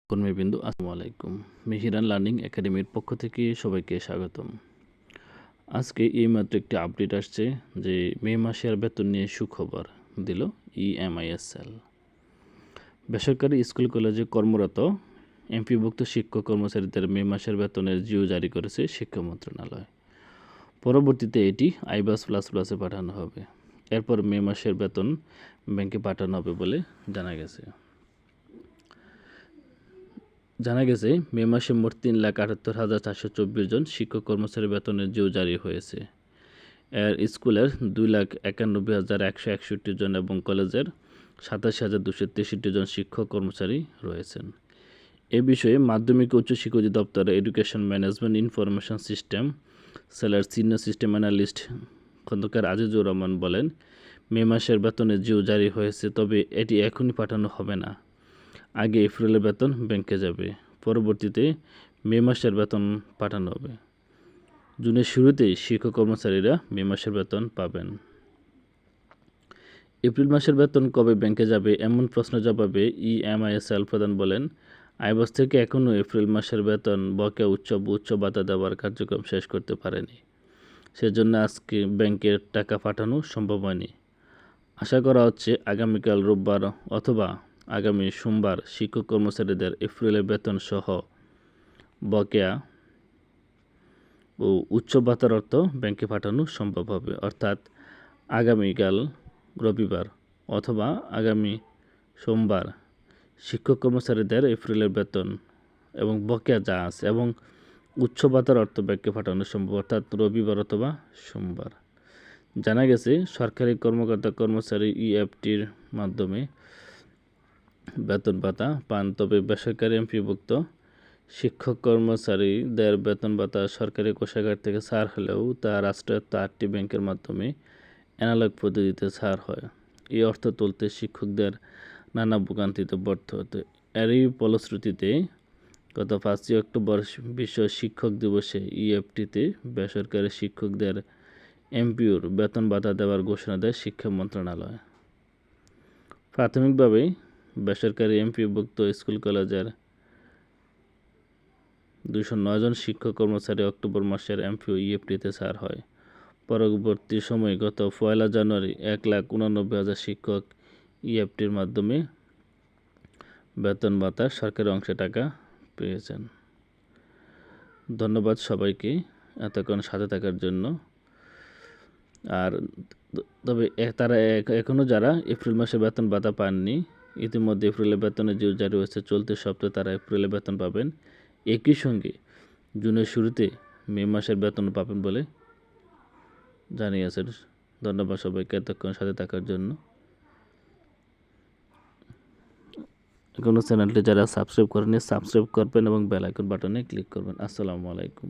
কর্মীবৃন্দ আসসালামু আলাইকুম। মিহিরান লার্নিং একাডেমির পক্ষ থেকে সবাইকে স্বাগতম। আজকে এইমাত্র একটি আপডেট আসছে যে মে মাসের বেতন নিয়ে সুখবর দিল ইএমআইএসএল। বেসরকারি স্কুল কলেজে কর্মরত এমপিভুক্ত শিক্ষক কর্মচারীদের মে মাসের বেতনের জিও জারি করেছে শিক্ষা মন্ত্রণালয়। পরবর্তীতে এটি আইবাস প্লাস প্লাসে পাঠানো হবে। এরপর মে মাসের বেতন ব্যাংকে পাঠানো হবে বলে জানা গেছে। মে মাসে মোট 3,78,424 জন শিক্ষক কর্মচারী বেতনের জিও জারি হয়েছে। এর স্কুলের 2,91,161 জন এবং কলেজের 87,263 জন শিক্ষক কর্মচারী রয়েছেন। এ বিষয়ে মাধ্যমিক ও উচ্চশিক্ষা অধিদপ্তরের এডুকেশন ম্যানেজমেন্ট ইনফরমেশন সিস্টেম সেলের senior system analyst Khondokar Azizur Rahman বলেন, মে মাসের বেতনের জিও জারি হয়েছে, তবে এটি এখনই পাঠানো হবে না। আগে এপ্রিলের বেতন ব্যাংকে যাবে, পরবর্তীতে মে মাসের বেতন পাঠানো হবে। জুনের শুরুতেই শিক্ষক কর্মচারীরা মে মাসের বেতন পাবেন। এপ্রিল মাসের বেতন কবে ব্যাংকে যাবে এমন প্রশ্নের জবাবে ইএমআইএসএল প্রধান বলেন, আইবাস থেকে এখনও এপ্রিল মাসের বেতন বকেয়া উচ্চ ভাতা দেওয়ার কার্যক্রম শেষ করতে পারেনি। সেজন্য আজকে ব্যাংকে টাকা পাঠানো সম্ভব হয়নি। আশা করা হচ্ছে আগামীকাল রোববার অথবা আগামী সোমবার শিক্ষক কর্মচারীদের এপ্রিলের বেতন সহ বকেয়া ও উচ্চ ভাতার অর্থ ব্যাংকে পাঠানো সম্ভব হবে। অর্থাৎ আগামীকাল রবিবার অথবা আগামী সোমবার শিক্ষক কর্মচারীদের এপ্রিলের বেতন এবং বকেয়া যা আছে এবং উচ্চ ভাতার অর্থ ব্যাংকে পাঠানো সম্ভব, অর্থাৎ রবিবার অথবা সোমবার। জানা গেছে সরকারি কর্মকর্তা কর্মচারী ইএফটির মাধ্যমে বেতন ভাতা পান, তবে বেসরকারি এমপিভুক্ত শিক্ষক কর্মচারীদের বেতন ভাতা সরকারি কোষাগার থেকে ছাড় হলেও তা রাষ্ট্রায়ত্ত 8টি ব্যাংকের মাধ্যমে অ্যানালগ পদ্ধতিতে ছাড় হয়। এই অর্থ তুলতে শিক্ষকদের নানা ভোগান্তিতে পড়তে হতো। এরই ফলশ্রুতিতে গত 5ই অক্টোবর বিশ্ব শিক্ষক দিবসে ইএফটিতে বেসরকারি শিক্ষকদের এমপিওর বেতন ভাতা দেওয়ার ঘোষণা দেয় শিক্ষা মন্ত্রণালয়। প্রাথমিকভাবে বেসরকারি এমপিওভুক্ত স্কুল কলেজের 209 জন শিক্ষক কর্মচারী অক্টোবর মাসের এমপিও ইএফটিতে ছাড় হয়। পরবর্তী সময়ে গত 1 জানুয়ারি 1,89,000 শিক্ষক ইএফটির মাধ্যমে বেতন ভাতা সরকারি অংশে টাকা পেয়েছেন। ধন্যবাদ সবাইকে এতক্ষণ সাথে থাকার জন্য। আর তবে তারা এখনও যারা এপ্রিল মাসে বেতন ভাতা পাননি, ইতিমধ্যে এপ্রিলের বেতনের জিও জারি হয়েছে, চলতি সপ্তাহে তারা এপ্রিলের বেতন পাবেন। একই সঙ্গে জুনের শুরুতে মে মাসের বেতন পাবেন বলে জানিয়েছেন। ধন্যবাদ সবাইকে এতক্ষণ সাথে থাকার জন্য। এখনও চ্যানেলটি যারা সাবস্ক্রাইব করেনি সাবস্ক্রাইব করবেন এবং বেল আইকন বাটনে ক্লিক করবেন। আসসালামু আলাইকুম।